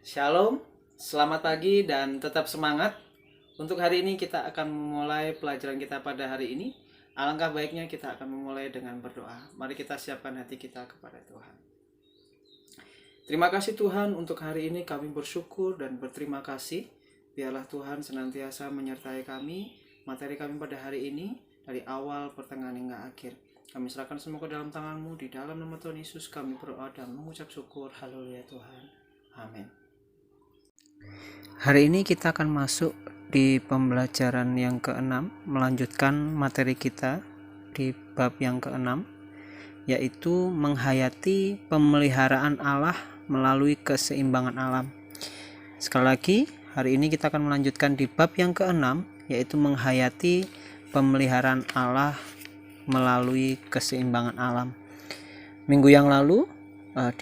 Shalom, selamat pagi dan tetap semangat. Untuk hari ini kita akan memulai pelajaran kita pada hari ini. Alangkah baiknya kita akan memulai dengan berdoa. Mari kita siapkan hati kita kepada Tuhan. Terima kasih Tuhan, untuk hari ini kami bersyukur dan berterima kasih. Biarlah Tuhan senantiasa menyertai kami, materi kami pada hari ini, dari awal, pertengahan hingga akhir. Kami serahkan semua ke dalam tangan-Mu. Di dalam nama Tuhan Yesus kami berdoa dan mengucap syukur. Haleluya Tuhan. Amin. Hari ini kita akan masuk di pembelajaran yang ke-6, melanjutkan materi kita di bab yang ke-6, yaitu menghayati pemeliharaan Allah melalui keseimbangan alam. Sekali lagi, hari ini kita akan melanjutkan di bab yang ke-6, yaitu menghayati pemeliharaan Allah melalui keseimbangan alam. Minggu yang lalu,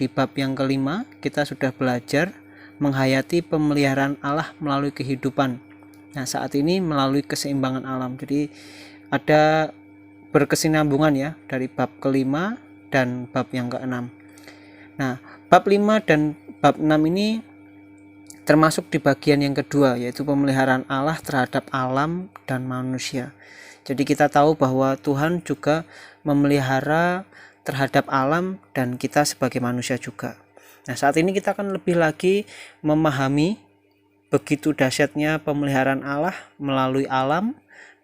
di bab yang ke-5, kita sudah belajar menghayati pemeliharaan Allah melalui kehidupan. Nah, saat ini melalui keseimbangan alam. Jadi ada berkesinambungan ya dari bab ke-5 dan bab yang ke-6. Nah, bab 5 dan bab 6 ini termasuk di bagian yang kedua, yaitu pemeliharaan Allah terhadap alam dan manusia. Jadi kita tahu bahwa Tuhan juga memelihara terhadap alam dan kita sebagai manusia juga. Nah, saat ini kita akan lebih lagi memahami begitu dahsyatnya pemeliharaan Allah melalui alam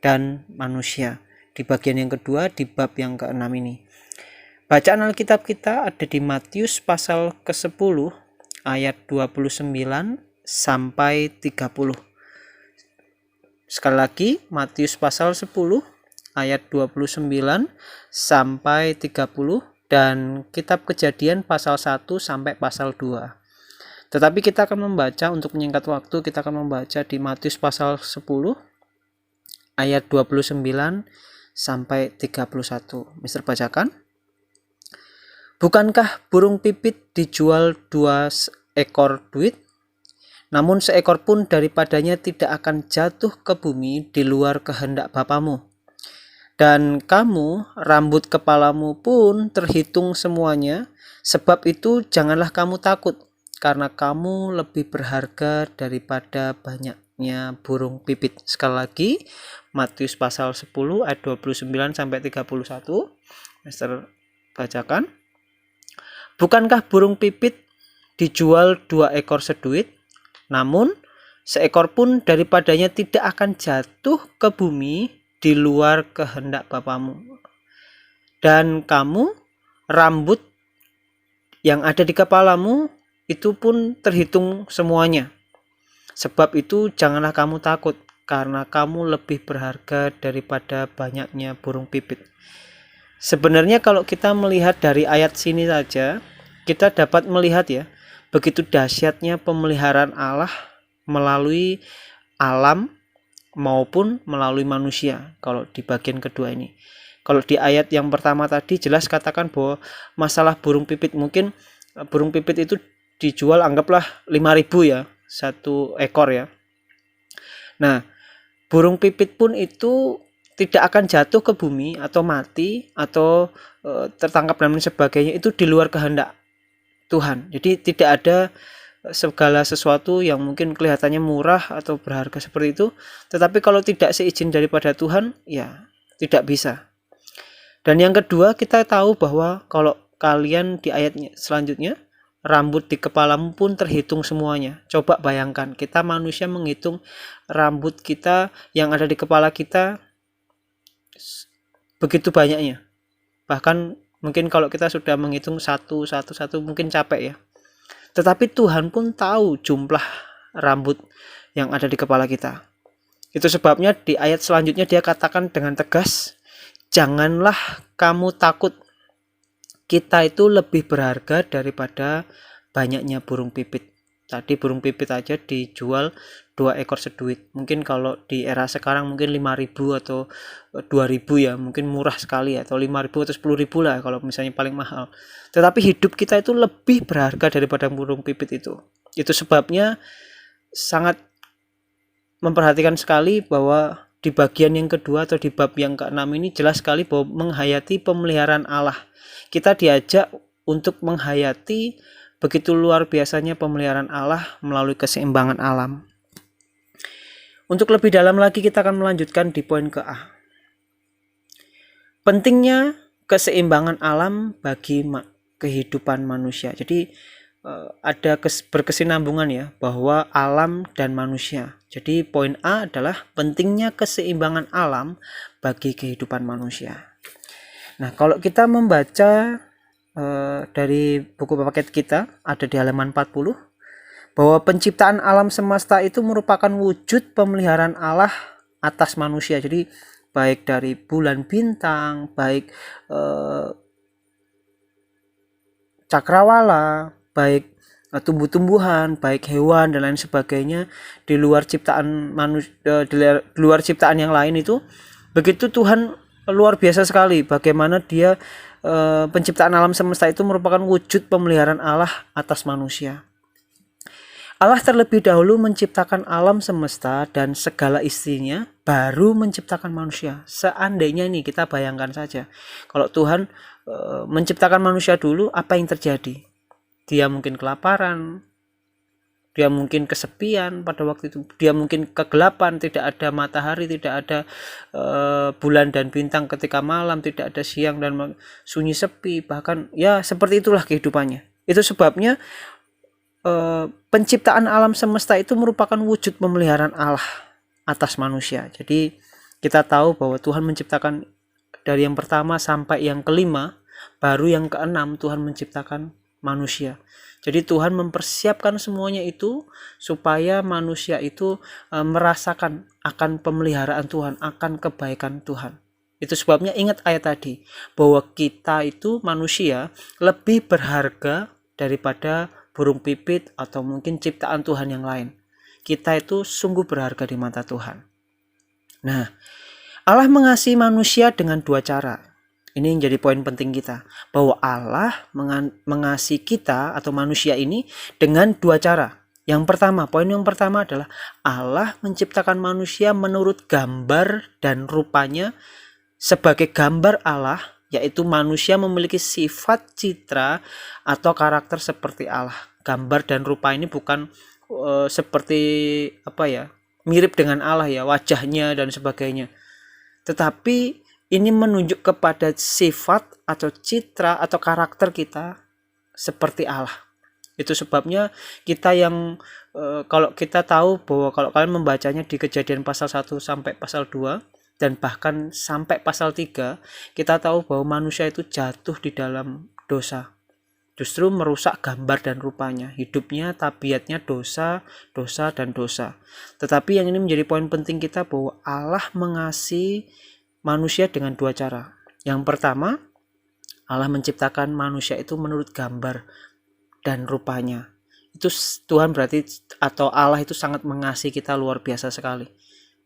dan manusia di bagian yang kedua di bab yang ke-6 ini. Bacaan Alkitab kita ada di Matius pasal ke-10 ayat 29 sampai 30. Sekali lagi, Matius pasal 10 ayat 29 sampai 30. Dan kitab Kejadian pasal 1 sampai pasal 2. Tetapi kita akan membaca, untuk menyingkat waktu, kita akan membaca di Matius pasal 10 ayat 29 sampai 31. Mister bacakan. Bukankah burung pipit dijual 2 ekor duit? Namun seekor pun daripadanya tidak akan jatuh ke bumi di luar kehendak Bapamu. Dan kamu, rambut kepalamu pun terhitung semuanya, sebab itu janganlah kamu takut, karena kamu lebih berharga daripada banyaknya burung pipit. Sekali lagi, Matius pasal 10 ayat 29 sampai 31. Mister bacakan. Bukankah burung pipit dijual 2 ekor seduit? Namun seekor pun daripadanya tidak akan jatuh ke bumi di luar kehendak Bapamu. Dan kamu, rambut yang ada di kepalamu itu pun terhitung semuanya. Sebab itu janganlah kamu takut, karena kamu lebih berharga daripada banyaknya burung pipit. Sebenarnya kalau kita melihat dari ayat sini saja, kita dapat melihat ya, begitu dahsyatnya pemeliharaan Allah melalui alam maupun melalui manusia. Kalau di bagian kedua ini, kalau di ayat yang pertama tadi jelas katakan bahwa masalah burung pipit, mungkin burung pipit itu dijual anggaplah 5.000 ya, 1 ekor ya. Nah, burung pipit pun itu tidak akan jatuh ke bumi atau mati atau tertangkap dan sebagainya, itu di luar kehendak Tuhan. Jadi tidak ada segala sesuatu yang mungkin kelihatannya murah atau berharga seperti itu, tetapi kalau tidak seizin daripada Tuhan, ya tidak bisa. Dan yang kedua, kita tahu bahwa kalau kalian di ayat selanjutnya, rambut di kepalamu pun terhitung semuanya. Coba bayangkan, kita manusia menghitung rambut kita yang ada di kepala kita begitu banyaknya. Bahkan mungkin kalau kita sudah menghitung satu mungkin capek ya. Tetapi Tuhan pun tahu jumlah rambut yang ada di kepala kita. Itu sebabnya di ayat selanjutnya dia katakan dengan tegas, janganlah kamu takut. Kita itu lebih berharga daripada banyaknya burung pipit. Tadi burung pipit aja dijual 2 ekor seduit. Mungkin kalau di era sekarang mungkin 5.000 atau 2.000 ya, mungkin murah sekali, atau 5.000 atau 10.000 lah kalau misalnya paling mahal. Tetapi hidup kita itu lebih berharga daripada burung pipit itu. Itu sebabnya sangat memperhatikan sekali bahwa di bagian yang kedua atau di bab yang ke-6 ini jelas sekali bahwa menghayati pemeliharaan Allah. Kita diajak untuk menghayati begitu luar biasanya pemeliharaan Allah melalui keseimbangan alam. Untuk lebih dalam lagi kita akan melanjutkan di poin ke A. Pentingnya keseimbangan alam bagi kehidupan manusia. Jadi ada berkesinambungan ya, bahwa alam dan manusia. Jadi poin A adalah pentingnya keseimbangan alam bagi kehidupan manusia. Nah, kalau kita membaca dari buku paket kita, ada di halaman 40, bahwa penciptaan alam semesta itu merupakan wujud pemeliharaan Allah atas manusia. Jadi baik dari bulan bintang, baik cakrawala, baik tumbuh-tumbuhan, baik hewan dan lain sebagainya di luar ciptaan manusia, di luar ciptaan yang lain itu, begitu Tuhan luar biasa sekali bagaimana dia penciptaan alam semesta itu merupakan wujud pemeliharaan Allah atas manusia. Allah terlebih dahulu menciptakan alam semesta dan segala isinya, baru menciptakan manusia. Seandainya nih, kita bayangkan saja, kalau Tuhan menciptakan manusia dulu, apa yang terjadi? Dia mungkin kelaparan, dia mungkin kesepian pada waktu itu, dia mungkin kegelapan, tidak ada matahari, tidak ada bulan dan bintang ketika malam, tidak ada siang dan sunyi sepi, bahkan ya seperti itulah kehidupannya. Itu sebabnya penciptaan alam semesta itu merupakan wujud pemeliharaan Allah atas manusia. Jadi kita tahu bahwa Tuhan menciptakan dari yang pertama sampai yang kelima, baru yang keenam Tuhan menciptakan manusia. Jadi Tuhan mempersiapkan semuanya itu supaya manusia itu merasakan akan pemeliharaan Tuhan, akan kebaikan Tuhan. Itu sebabnya ingat ayat tadi, bahwa kita itu manusia lebih berharga daripada burung pipit atau mungkin ciptaan Tuhan yang lain. Kita itu sungguh berharga di mata Tuhan. Nah, Allah mengasihi manusia dengan dua cara. Ini yang jadi poin penting kita, bahwa Allah mengasihi kita atau manusia ini dengan dua cara. Poin yang pertama adalah Allah menciptakan manusia menurut gambar dan rupanya sebagai gambar Allah, yaitu manusia memiliki sifat, citra atau karakter seperti Allah. Gambar dan rupa ini bukan seperti mirip dengan Allah ya, wajahnya dan sebagainya. Tetapi ini menunjuk kepada sifat atau citra atau karakter kita seperti Allah. Itu sebabnya kita yang kalau kita tahu bahwa kalau kalian membacanya di Kejadian pasal 1 sampai pasal 2 dan bahkan sampai pasal 3, kita tahu bahwa manusia itu jatuh di dalam dosa. Justru merusak gambar dan rupanya. Hidupnya, tabiatnya dosa, dosa, dan dosa. Tetapi yang ini menjadi poin penting kita, bahwa Allah mengasihi manusia dengan dua cara. Yang pertama, Allah menciptakan manusia itu menurut gambar dan rupanya. Itu Tuhan berarti, atau Allah itu sangat mengasihi kita luar biasa sekali.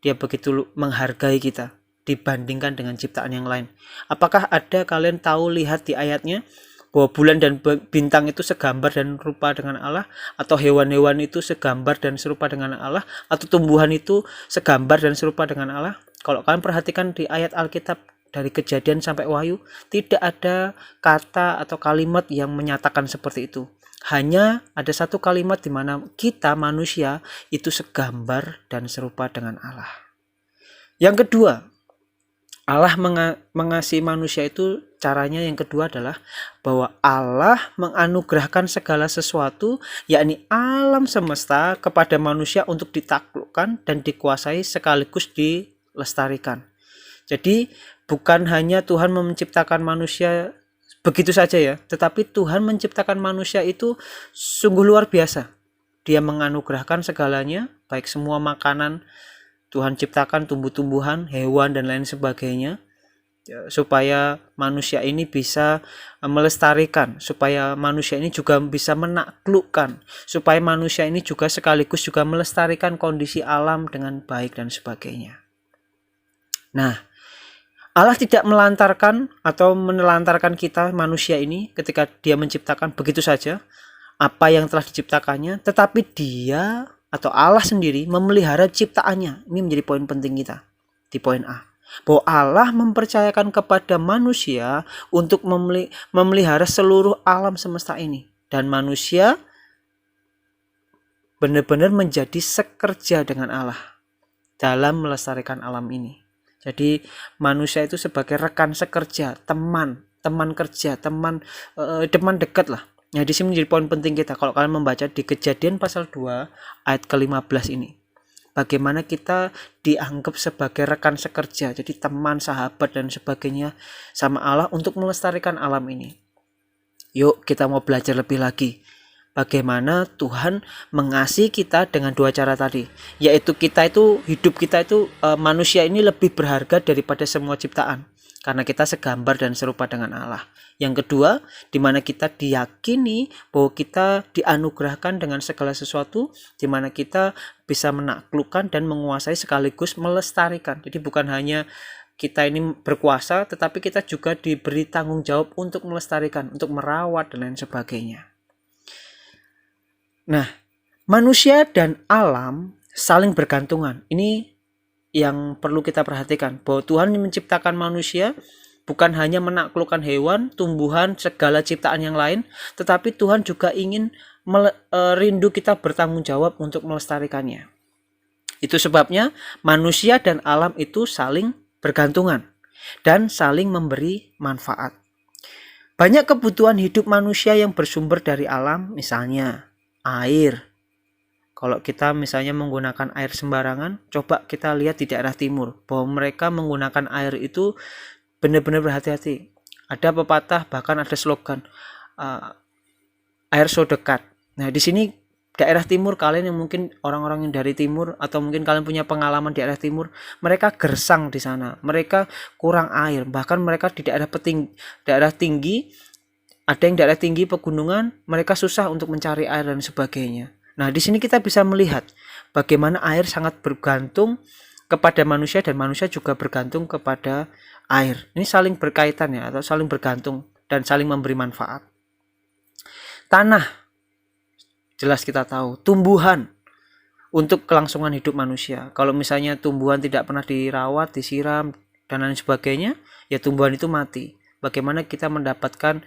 Dia begitu menghargai kita dibandingkan dengan ciptaan yang lain. Apakah ada kalian tahu, lihat di ayatnya, bahwa bulan dan bintang itu segambar dan rupa dengan Allah, atau hewan-hewan itu segambar dan serupa dengan Allah, atau tumbuhan itu segambar dan serupa dengan Allah? Kalau kalian perhatikan di ayat Alkitab dari Kejadian sampai Wahyu, tidak ada kata atau kalimat yang menyatakan seperti itu. Hanya ada satu kalimat di mana kita manusia itu segambar dan serupa dengan Allah. Yang kedua, Allah mengasihi manusia itu caranya yang kedua adalah bahwa Allah menganugerahkan segala sesuatu, yakni alam semesta, kepada manusia untuk ditaklukkan dan dikuasai sekaligus dilestarikan. Jadi bukan hanya Tuhan menciptakan manusia begitu saja ya, tetapi Tuhan menciptakan manusia itu sungguh luar biasa. Dia menganugerahkan segalanya, baik semua makanan Tuhan ciptakan, tumbuh-tumbuhan, hewan dan lain sebagainya, supaya manusia ini bisa melestarikan, supaya manusia ini juga bisa menaklukkan, supaya manusia ini juga sekaligus juga melestarikan kondisi alam dengan baik dan sebagainya. Nah, Allah tidak melantarkan atau menelantarkan kita manusia ini ketika dia menciptakan begitu saja apa yang telah diciptakannya, tetapi dia atau Allah sendiri memelihara ciptaannya. Ini menjadi poin penting kita di poin A, bahwa Allah mempercayakan kepada manusia untuk memelihara seluruh alam semesta ini. dan manusia benar-benar menjadi sekerja dengan Allah dalam melestarikan alam ini. Jadi manusia itu sebagai rekan sekerja, teman kerja, teman dekat lah. Nah, di sini menjadi poin penting kita kalau kalian membaca di Kejadian pasal 2 ayat ke-15 ini. Bagaimana kita dianggap sebagai rekan sekerja, jadi teman, sahabat dan sebagainya sama Allah untuk melestarikan alam ini. Yuk kita mau belajar lebih lagi. Bagaimana Tuhan mengasihi kita dengan dua cara tadi, yaitu hidup kita itu manusia ini lebih berharga daripada semua ciptaan karena kita segambar dan serupa dengan Allah. Yang kedua, di mana kita diyakini bahwa kita dianugerahkan dengan segala sesuatu, di mana kita bisa menaklukkan dan menguasai sekaligus melestarikan. Jadi bukan hanya kita ini berkuasa, tetapi kita juga diberi tanggung jawab untuk melestarikan, untuk merawat dan lain sebagainya. Nah, manusia dan alam saling bergantungan. Ini yang perlu kita perhatikan, bahwa Tuhan menciptakan manusia bukan hanya menaklukkan hewan, tumbuhan, segala ciptaan yang lain, tetapi Tuhan juga ingin rindu kita bertanggung jawab untuk melestarikannya. Itu sebabnya manusia dan alam itu saling bergantungan dan saling memberi manfaat. Banyak kebutuhan hidup manusia yang bersumber dari alam, misalnya air. Kalau kita misalnya menggunakan air sembarangan, coba kita lihat di daerah timur bahwa mereka menggunakan air itu benar-benar berhati-hati. Ada pepatah, bahkan ada slogan air so dekat. Nah, di sini daerah timur, kalian yang mungkin orang-orang yang dari timur atau mungkin kalian punya pengalaman di daerah timur, mereka gersang di sana. Mereka kurang air, bahkan mereka di daerah tinggi, ada yang daerah tinggi pegunungan, mereka susah untuk mencari air dan sebagainya. Nah, di sini kita bisa melihat bagaimana air sangat bergantung kepada manusia dan manusia juga bergantung kepada air. Ini saling berkaitan ya, atau saling bergantung dan saling memberi manfaat. Tanah, jelas kita tahu, tumbuhan untuk kelangsungan hidup manusia. Kalau misalnya tumbuhan tidak pernah dirawat, disiram dan lain sebagainya, ya tumbuhan itu mati. Bagaimana kita mendapatkan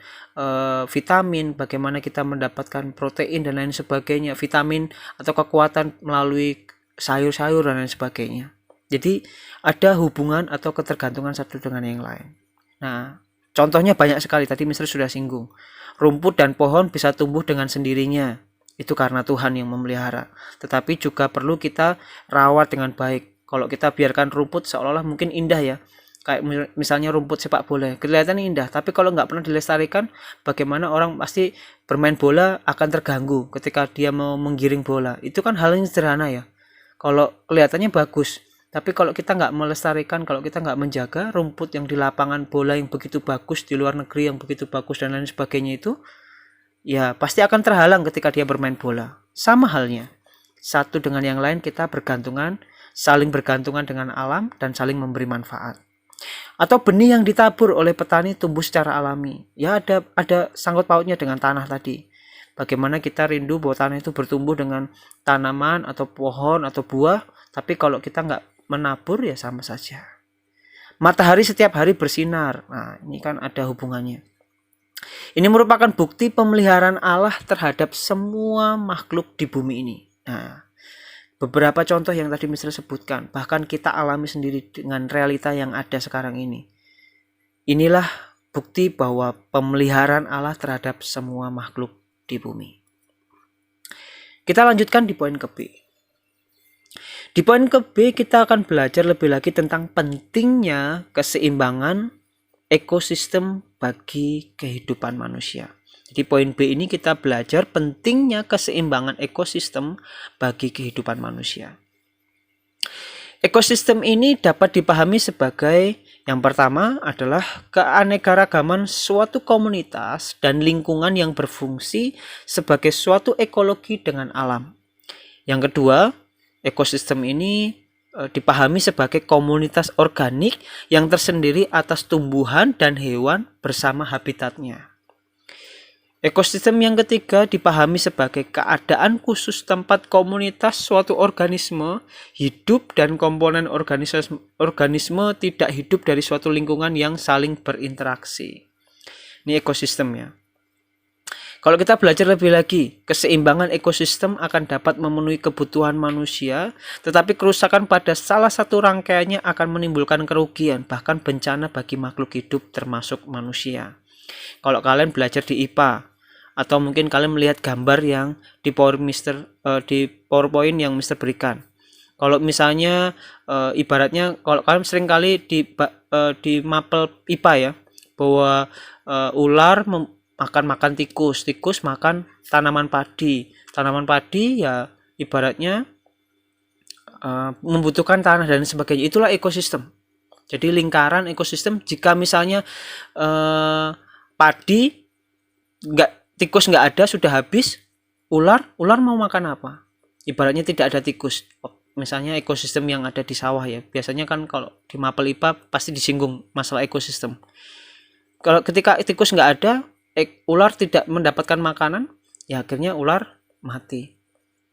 vitamin, bagaimana kita mendapatkan protein dan lain sebagainya, vitamin atau kekuatan melalui sayur-sayur dan lain sebagainya. Jadi ada hubungan atau ketergantungan satu dengan yang lain. Nah, contohnya banyak sekali, tadi Mister sudah singgung. Rumput dan pohon bisa tumbuh dengan sendirinya, itu karena Tuhan yang memelihara. Tetapi juga perlu kita rawat dengan baik. Kalau kita biarkan rumput seolah-olah mungkin indah ya, kayak misalnya rumput sepak bola, kelihatan indah, tapi kalau nggak pernah dilestarikan, bagaimana orang pasti bermain bola akan terganggu ketika dia mau menggiring bola. Itu kan hal yang sederhana ya, kalau kelihatannya bagus, tapi kalau kita nggak melestarikan, kalau kita nggak menjaga rumput yang di lapangan bola yang begitu bagus, di luar negeri yang begitu bagus dan lain sebagainya itu, ya pasti akan terhalang ketika dia bermain bola. Sama halnya, satu dengan yang lain kita bergantungan, saling bergantungan dengan alam dan saling memberi manfaat. Atau benih yang ditabur oleh petani tumbuh secara alami, ya ada sangkut pautnya dengan tanah tadi. Bagaimana kita rindu bahwa tanah itu bertumbuh dengan tanaman atau pohon atau buah, tapi kalau kita nggak menabur ya sama saja. Matahari setiap hari bersinar, nah ini kan ada hubungannya. Ini merupakan bukti pemeliharaan Allah terhadap semua makhluk di bumi ini. Nah, beberapa contoh yang tadi Mister sebutkan, bahkan kita alami sendiri dengan realita yang ada sekarang ini. Inilah bukti bahwa pemeliharaan Allah terhadap semua makhluk di bumi. Kita lanjutkan di poin ke B. Di poin ke B kita akan belajar lebih lagi tentang pentingnya keseimbangan ekosistem bagi kehidupan manusia. Di poin B ini kita belajar pentingnya keseimbangan ekosistem bagi kehidupan manusia. Ekosistem ini dapat dipahami sebagai yang pertama adalah keanekaragaman suatu komunitas dan lingkungan yang berfungsi sebagai suatu ekologi dengan alam. Yang kedua, ekosistem ini dipahami sebagai komunitas organik yang tersendiri atas tumbuhan dan hewan bersama habitatnya. Ekosistem yang ketiga dipahami sebagai keadaan khusus tempat komunitas suatu organisme hidup dan komponen organisme tidak hidup dari suatu lingkungan yang saling berinteraksi. Ini ekosistem ya. Kalau kita belajar lebih lagi, keseimbangan ekosistem akan dapat memenuhi kebutuhan manusia, tetapi kerusakan pada salah satu rangkaiannya akan menimbulkan kerugian, bahkan bencana bagi makhluk hidup termasuk manusia. Kalau kalian belajar di IPA, atau mungkin kalian melihat gambar yang di PowerPoint yang Mister berikan. Kalau misalnya ibaratnya kalau kalian sering kali di mapel IPA ya, bahwa ular makan tikus makan tanaman padi ya ibaratnya membutuhkan tanah dan sebagainya. Itulah ekosistem. Jadi lingkaran ekosistem. Jika misalnya tikus nggak ada, sudah habis, ular mau makan apa? Ibaratnya tidak ada tikus. Misalnya ekosistem yang ada di sawah ya, biasanya kan kalau di mapel IPA pasti disinggung masalah ekosistem. Kalau ketika tikus nggak ada, ular tidak mendapatkan makanan, ya akhirnya ular mati.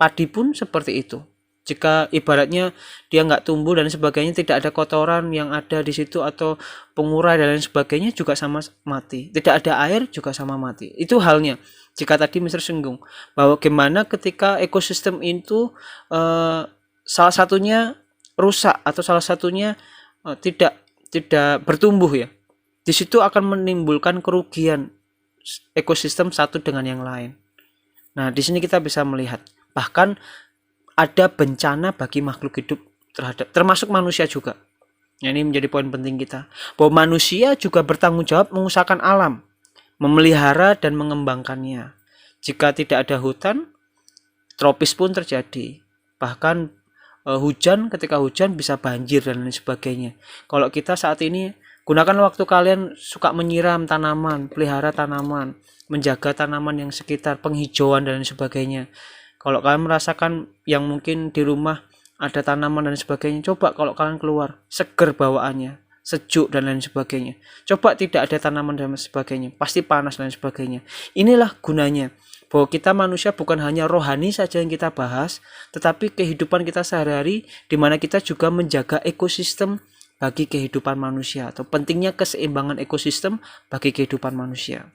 Padi pun seperti itu. Jika ibaratnya dia nggak tumbuh dan sebagainya, tidak ada kotoran yang ada di situ atau pengurai dan lain sebagainya, juga sama mati. Tidak ada air juga sama mati. Itu halnya. Jika tadi Mister singgung bahwa gimana ketika ekosistem itu salah satunya rusak atau salah satunya tidak bertumbuh ya, di situ akan menimbulkan kerugian ekosistem satu dengan yang lain. Nah, di sini kita bisa melihat bahkan ada bencana bagi makhluk hidup termasuk manusia juga. Ini menjadi poin penting kita, bahwa manusia juga bertanggung jawab mengusahakan alam, memelihara dan mengembangkannya. Jika tidak ada hutan, tropis pun terjadi. Bahkan ketika hujan bisa banjir dan lain sebagainya. Kalau kita saat ini gunakan waktu kalian suka menyiram tanaman, pelihara tanaman, menjaga tanaman yang sekitar, penghijauan dan lain sebagainya. Kalau kalian merasakan yang mungkin di rumah ada tanaman dan sebagainya, coba kalau kalian keluar, seger bawaannya, sejuk dan lain sebagainya. Coba tidak ada tanaman dan sebagainya, pasti panas dan sebagainya. Inilah gunanya, bahwa kita manusia bukan hanya rohani saja yang kita bahas, tetapi kehidupan kita sehari-hari, di mana kita juga menjaga ekosistem bagi kehidupan manusia, atau pentingnya keseimbangan ekosistem bagi kehidupan manusia.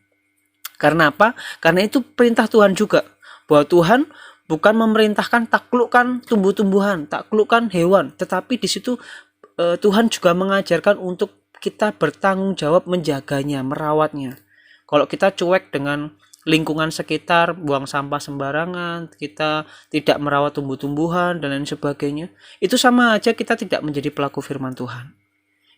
Karena apa? Karena itu perintah Tuhan juga, bahwa Tuhan bukan memerintahkan taklukkan tumbuh-tumbuhan, taklukkan hewan, tetapi di situ Tuhan juga mengajarkan untuk kita bertanggung jawab menjaganya, merawatnya. Kalau kita cuek dengan lingkungan sekitar, buang sampah sembarangan, kita tidak merawat tumbuh-tumbuhan dan lain sebagainya, itu sama aja kita tidak menjadi pelaku firman Tuhan.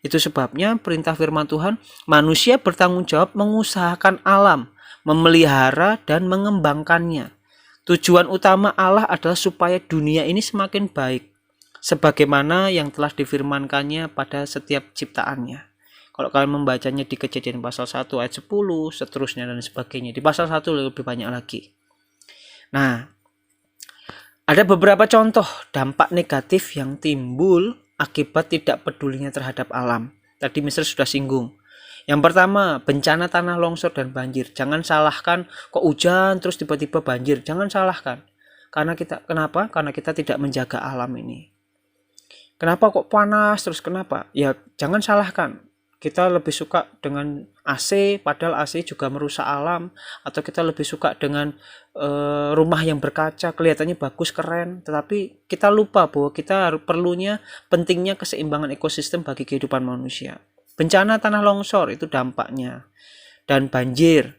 Itu sebabnya perintah firman Tuhan, manusia bertanggung jawab mengusahakan alam, memelihara dan mengembangkannya. Tujuan utama Allah adalah supaya dunia ini semakin baik, sebagaimana yang telah difirmankannya pada setiap ciptaannya. Kalau kalian membacanya di Kejadian pasal 1 ayat 10, seterusnya dan sebagainya. Di pasal 1 lebih banyak lagi. Nah, ada beberapa contoh dampak negatif yang timbul akibat tidak pedulinya terhadap alam. Tadi Mister sudah singgung. Yang pertama, bencana tanah longsor dan banjir. Jangan salahkan kok hujan terus tiba-tiba banjir. Jangan salahkan. Kenapa? Karena kita tidak menjaga alam ini. Kenapa kok panas terus kenapa? Ya, jangan salahkan. Kita lebih suka dengan AC, padahal AC juga merusak alam. Atau kita lebih suka dengan rumah yang berkaca, kelihatannya bagus, keren. Tetapi kita lupa bahwa kita perlunya, pentingnya keseimbangan ekosistem bagi kehidupan manusia. Bencana tanah longsor itu dampaknya. Dan banjir.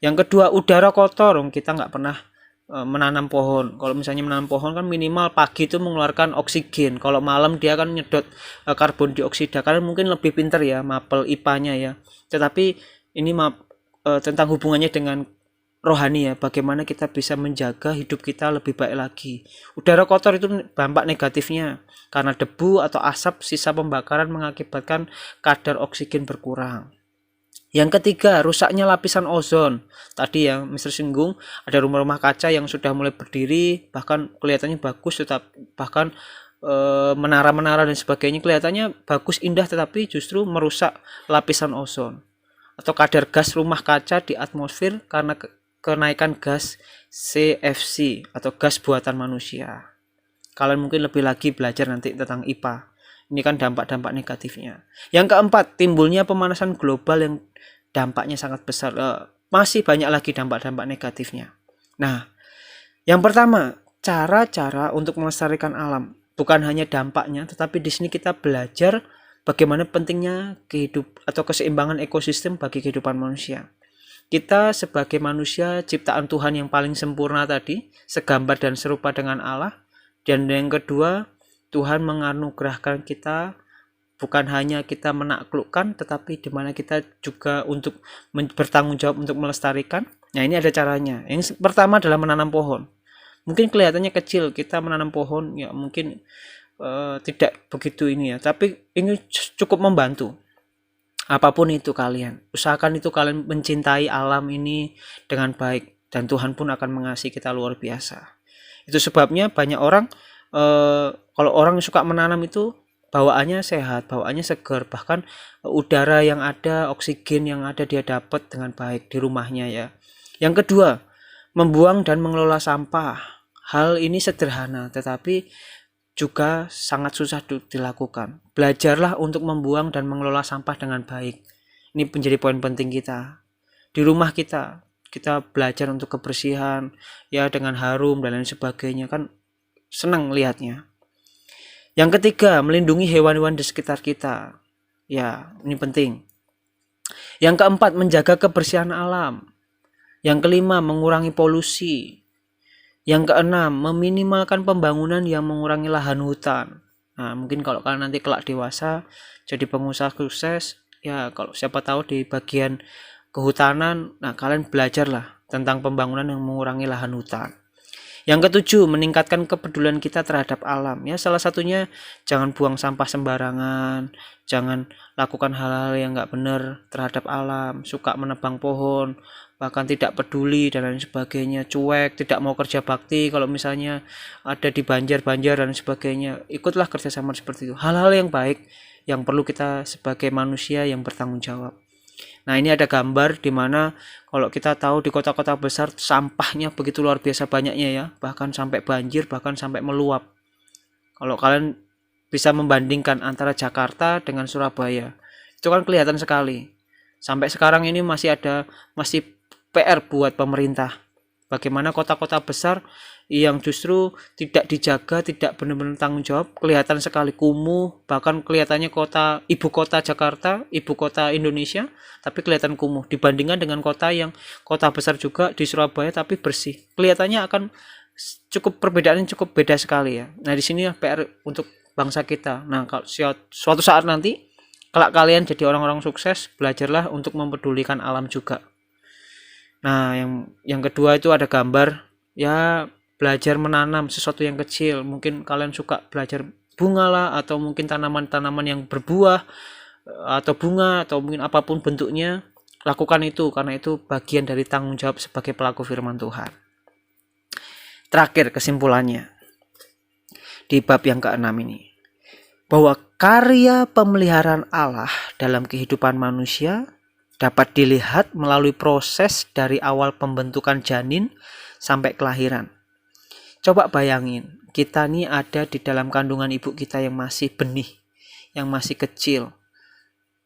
Yang kedua, udara kotor. Kita nggak pernah menanam pohon. Kalau misalnya menanam pohon kan minimal pagi itu mengeluarkan oksigen. Kalau malam dia kan nyedot karbon dioksida. Kalian mungkin lebih pintar ya mapel IPA-nya ya. Tetapi ini tentang hubungannya dengan rohani ya. Bagaimana kita bisa menjaga hidup kita lebih baik lagi. Udara kotor itu dampak negatifnya karena debu atau asap sisa pembakaran mengakibatkan kadar oksigen berkurang. Yang ketiga, rusaknya lapisan ozon. Tadi yang Mister singgung, ada rumah-rumah kaca yang sudah mulai berdiri, bahkan kelihatannya bagus, bahkan menara-menara dan sebagainya kelihatannya bagus, indah, tetapi justru merusak lapisan ozon. Atau kadar gas rumah kaca di atmosfer karena kenaikan gas CFC atau gas buatan manusia. Kalian mungkin lebih lagi belajar nanti tentang IPA. Ini kan dampak-dampak negatifnya. Yang keempat, timbulnya pemanasan global yang dampaknya sangat besar. masih banyak lagi dampak-dampak negatifnya. Nah, yang pertama, cara-cara untuk melestarikan alam. Bukan hanya dampaknya, tetapi di sini kita belajar bagaimana pentingnya keseimbangan ekosistem bagi kehidupan manusia. Kita sebagai manusia ciptaan Tuhan yang paling sempurna tadi, segambar dan serupa dengan Allah. Dan yang kedua, Tuhan menganugerahkan kita bukan hanya kita menaklukkan, tetapi di mana kita juga untuk bertanggung jawab untuk melestarikan. Nah, ini ada caranya. Yang pertama adalah menanam pohon. Mungkin kelihatannya kecil, kita menanam pohon ya mungkin tidak begitu ini ya, tapi ini cukup membantu. Apapun itu kalian, usahakan itu kalian mencintai alam ini dengan baik, dan Tuhan pun akan mengasihi kita luar biasa. Itu sebabnya banyak orang kalau orang suka menanam itu bawaannya sehat, bawaannya segar, bahkan udara yang ada, oksigen yang ada dia dapat dengan baik di rumahnya ya. Yang kedua, membuang dan mengelola sampah. Hal ini sederhana tetapi juga sangat susah dilakukan. Belajarlah untuk membuang dan mengelola sampah dengan baik. Ini menjadi poin penting kita. Di rumah kita belajar untuk kebersihan, ya dengan harum dan lain sebagainya, kan senang lihatnya. Yang ketiga, melindungi hewan-hewan di sekitar kita. Ya, ini penting. Yang keempat, menjaga kebersihan alam. Yang kelima, mengurangi polusi. Yang keenam, meminimalkan pembangunan yang mengurangi lahan hutan. Nah, mungkin kalau kalian nanti kelak dewasa jadi pengusaha sukses, ya kalau siapa tahu di bagian kehutanan, nah kalian belajarlah tentang pembangunan yang mengurangi lahan hutan. Yang ketujuh, meningkatkan kepedulian kita terhadap alam. Ya, salah satunya jangan buang sampah sembarangan, jangan lakukan hal-hal yang nggak benar terhadap alam, suka menebang pohon, bahkan tidak peduli dan lain sebagainya, cuek, tidak mau kerja bakti kalau misalnya ada di banjar dan sebagainya. Ikutlah kerjasama seperti itu. Hal-hal yang baik yang perlu kita sebagai manusia yang bertanggung jawab. Nah, ini ada gambar di mana kalau kita tahu di kota-kota besar sampahnya begitu luar biasa banyaknya ya, bahkan sampai banjir, bahkan sampai meluap. Kalau kalian bisa membandingkan antara Jakarta dengan Surabaya, itu kan kelihatan sekali. Sampai sekarang ini masih PR buat pemerintah. Bagaimana kota-kota besar yang justru tidak dijaga, tidak benar-benar tanggung jawab, kelihatan sekali kumuh, bahkan kelihatannya ibu kota Jakarta, ibu kota Indonesia, tapi kelihatan kumuh dibandingkan dengan kota besar juga di Surabaya tapi bersih. Kelihatannya akan perbedaannya cukup beda sekali ya. Nah, di sini PR untuk bangsa kita. Nah, kalau suatu saat nanti kelak kalian jadi orang-orang sukses, belajarlah untuk mempedulikan alam juga. Nah, yang kedua itu ada gambar ya, belajar menanam sesuatu yang kecil. Mungkin kalian suka belajar bunga lah, atau mungkin tanaman-tanaman yang berbuah atau bunga, atau mungkin apapun bentuknya, lakukan itu karena itu bagian dari tanggung jawab sebagai pelaku firman Tuhan. Terakhir kesimpulannya di bab yang ke-6 ini, bahwa karya pemeliharaan Allah dalam kehidupan manusia dapat dilihat melalui proses dari awal pembentukan janin sampai kelahiran. Coba bayangin, kita nih ada di dalam kandungan ibu kita yang masih benih, yang masih kecil.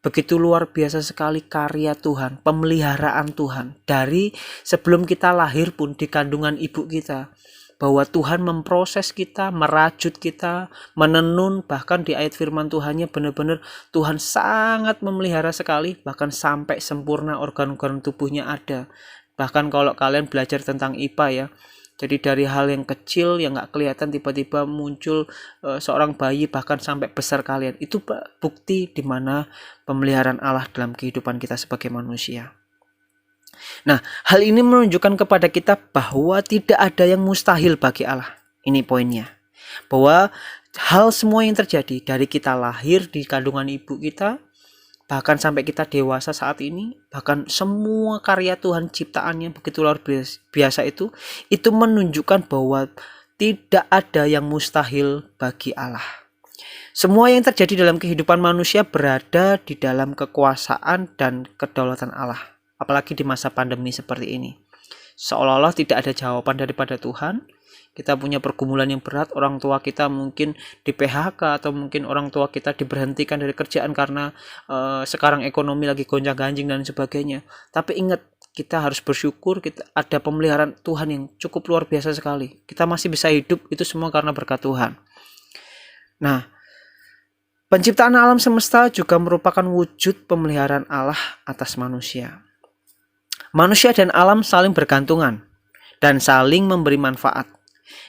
Begitu luar biasa sekali karya Tuhan, pemeliharaan Tuhan. Dari sebelum kita lahir pun di kandungan ibu kita, bahwa Tuhan memproses kita, merajut kita, menenun, bahkan di ayat firman Tuhannya benar-benar Tuhan sangat memelihara sekali, bahkan sampai sempurna organ-organ tubuhnya ada. Bahkan kalau kalian belajar tentang IPA ya, jadi dari hal yang kecil yang gak kelihatan tiba-tiba muncul seorang bayi, bahkan sampai besar kalian. Itu bukti di mana pemeliharaan Allah dalam kehidupan kita sebagai manusia. Nah, hal ini menunjukkan kepada kita bahwa tidak ada yang mustahil bagi Allah. Ini poinnya. Bahwa hal semua yang terjadi dari kita lahir di kandungan ibu kita, bahkan sampai kita dewasa saat ini, bahkan semua karya Tuhan ciptaannya begitu luar biasa itu menunjukkan bahwa tidak ada yang mustahil bagi Allah. Semua yang terjadi dalam kehidupan manusia berada di dalam kekuasaan dan kedaulatan Allah. Apalagi di masa pandemi seperti ini. Seolah-olah tidak ada jawaban daripada Tuhan. Kita punya pergumulan yang berat, orang tua kita mungkin di PHK, atau mungkin orang tua kita diberhentikan dari kerjaan karena sekarang ekonomi lagi gonjang-ganjing dan sebagainya. Tapi ingat, kita harus bersyukur kita ada pemeliharaan Tuhan yang cukup luar biasa sekali. Kita masih bisa hidup, itu semua karena berkat Tuhan. Nah, penciptaan alam semesta juga merupakan wujud pemeliharaan Allah atas manusia. Manusia dan alam saling bergantungan dan saling memberi manfaat.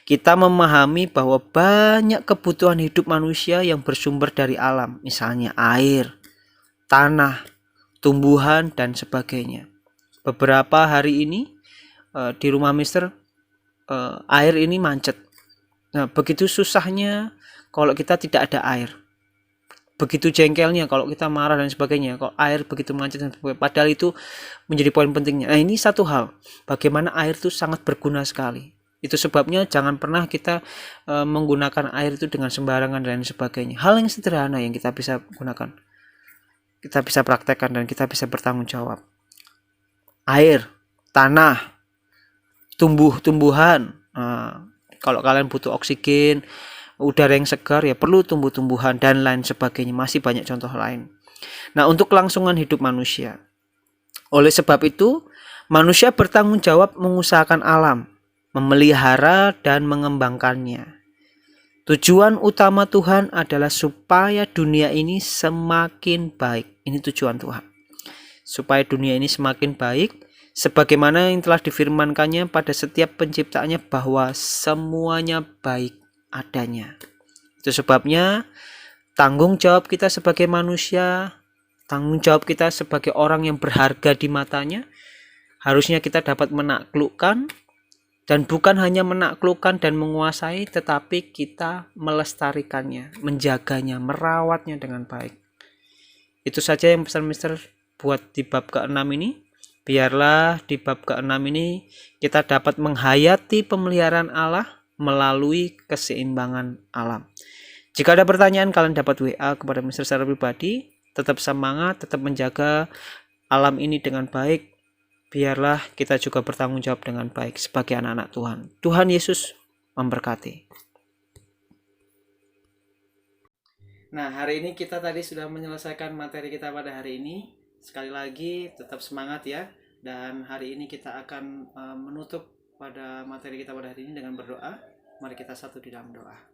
Kita memahami bahwa banyak kebutuhan hidup manusia yang bersumber dari alam, misalnya air, tanah, tumbuhan, dan sebagainya. Beberapa hari ini di rumah Mister air ini mancet. Nah, begitu susahnya kalau kita tidak ada air. Begitu jengkelnya kalau kita marah dan sebagainya, kalau air begitu mancet dan sebagainya. Padahal itu menjadi poin pentingnya. Nah, ini satu hal, bagaimana air itu sangat berguna sekali. Itu sebabnya jangan pernah kita menggunakan air itu dengan sembarangan dan sebagainya. Hal yang sederhana yang kita bisa gunakan, kita bisa praktekkan dan kita bisa bertanggung jawab. Air, tanah, tumbuh-tumbuhan. Kalau kalian butuh oksigen, udara yang segar, ya perlu tumbuh-tumbuhan dan lain sebagainya. Masih banyak contoh lain. Nah, untuk kelangsungan hidup manusia. Oleh sebab itu, manusia bertanggung jawab mengusahakan alam, memelihara dan mengembangkannya. Tujuan utama Tuhan adalah supaya dunia ini semakin baik. Ini tujuan Tuhan. Supaya dunia ini semakin baik, sebagaimana yang telah difirmankannya pada setiap penciptaannya bahwa semuanya baik adanya. Itu sebabnya tanggung jawab kita sebagai manusia, tanggung jawab kita sebagai orang yang berharga di matanya, harusnya kita dapat menaklukkan, dan bukan hanya menaklukkan dan menguasai, tetapi kita melestarikannya, menjaganya, merawatnya dengan baik. Itu saja yang pesan Mister buat di bab ke-6 ini. Biarlah di bab ke-6 ini kita dapat menghayati pemeliharaan Allah melalui keseimbangan alam. Jika ada pertanyaan, kalian dapat WA kepada Mister secara pribadi. Tetap semangat, tetap menjaga alam ini dengan baik. Biarlah kita juga bertanggung jawab dengan baik sebagai anak-anak Tuhan. Tuhan Yesus memberkati. Nah, hari ini kita tadi sudah menyelesaikan materi kita pada hari ini. Sekali lagi tetap semangat ya. Dan hari ini kita akan menutup pada materi kita pada hari ini dengan berdoa. Mari kita satu di dalam doa.